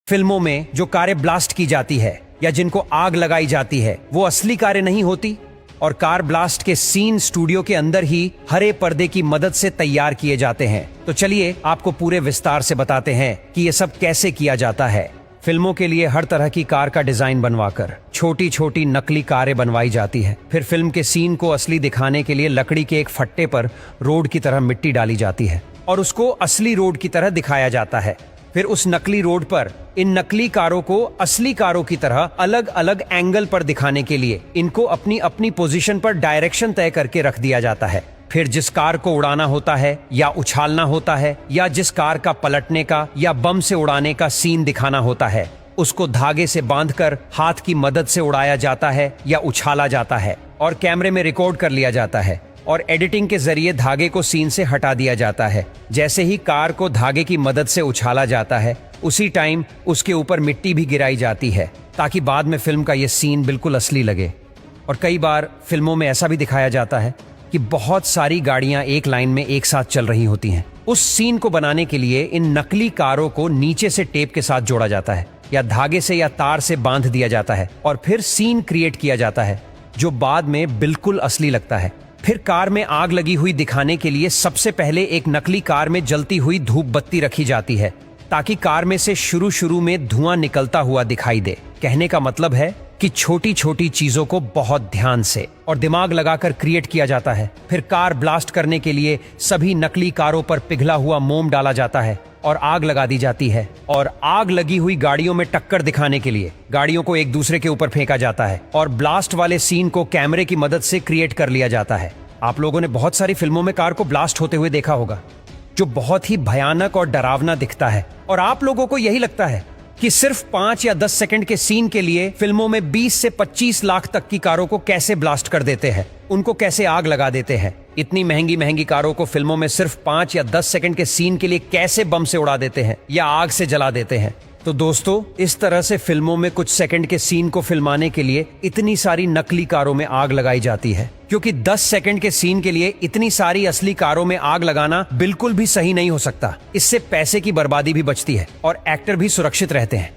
फिल्मों में जो कारें ब्लास्ट की जाती है या जिनको आग लगाई जाती है वो असली कारें नहीं होती, और कार ब्लास्ट के सीन स्टूडियो के अंदर ही हरे पर्दे की मदद से तैयार किए जाते हैं। तो चलिए आपको पूरे विस्तार से बताते हैं कि ये सब कैसे किया जाता है। फिल्मों के लिए हर तरह की कार का डिजाइन बनवाकर छोटी छोटी नकली कारें बनवाई जाती है। फिर फिल्म के सीन को असली दिखाने के लिए लकड़ी के एक फट्टे पर रोड की तरह मिट्टी डाली जाती है और उसको असली रोड की तरह दिखाया जाता है। फिर उस नकली रोड पर इन नकली कारों को असली कारों की तरह अलग अलग एंगल पर दिखाने के लिए इनको अपनी अपनी पोजीशन पर डायरेक्शन तय करके रख दिया जाता है। फिर जिस कार को उड़ाना होता है या उछालना होता है या जिस कार का पलटने का या बम से उड़ाने का सीन दिखाना होता है, उसको धागे से बांधकर हाथ की मदद से उड़ाया जाता है या उछाला जाता है और कैमरे में रिकॉर्ड कर लिया जाता है और एडिटिंग के जरिए धागे को सीन से हटा दिया जाता है। जैसे ही कार को धागे की मदद से उछाला जाता है, उसी टाइम उसके ऊपर मिट्टी भी गिराई जाती है ताकि बाद में फिल्म का ये सीन बिल्कुल असली लगे। और कई बार फिल्मों में ऐसा भी दिखाया जाता है कि बहुत सारी गाड़ियां एक लाइन में एक साथ चल रही होती हैं। उस सीन को बनाने के लिए इन नकली कारों को नीचे से टेप के साथ जोड़ा जाता है या धागे से या तार से बांध दिया जाता है और फिर सीन क्रिएट किया जाता है जो बाद में बिल्कुल असली लगता है। फिर कार में आग लगी हुई दिखाने के लिए सबसे पहले एक नकली कार में जलती हुई धूप बत्ती रखी जाती है ताकि कार में से शुरू में धुआं निकलता हुआ दिखाई दे। कहने का मतलब है कि छोटी छोटी चीजों को बहुत ध्यान से और दिमाग लगाकर क्रिएट किया जाता है। फिर कार ब्लास्ट करने के लिए सभी नकली कारों पर पिघला हुआ मोम डाला जाता है और आग लगा दी जाती है और आग लगी हुई गाड़ियों में टक्कर दिखाने के लिए गाड़ियों को एक दूसरे के ऊपर फेंका जाता है और ब्लास्ट वाले सीन को कैमरे की मदद से क्रिएट कर लिया जाता है। आप लोगों ने बहुत सारी फिल्मों में कार को ब्लास्ट होते हुए देखा होगा जो बहुत ही भयानक और डरावना दिखता है, और आप लोगों को यही लगता है कि सिर्फ 5 या 10 सेकंड के सीन के लिए फिल्मों में 20 से 25 लाख तक की कारों को कैसे ब्लास्ट कर देते हैं, उनको कैसे आग लगा देते हैं। इतनी महंगी महंगी कारों को फिल्मों में सिर्फ 5 या 10 सेकंड के सीन के लिए कैसे बम से उड़ा देते हैं या आग से जला देते हैं। तो दोस्तों, इस तरह से फिल्मों में कुछ सेकंड के सीन को फिल्माने के लिए इतनी सारी नकली कारों में आग लगाई जाती है, क्योंकि 10 सेकंड के सीन के लिए इतनी सारी असली कारों में आग लगाना बिल्कुल भी सही नहीं हो सकता। इससे पैसे की बर्बादी भी बचती है और एक्टर भी सुरक्षित रहते हैं।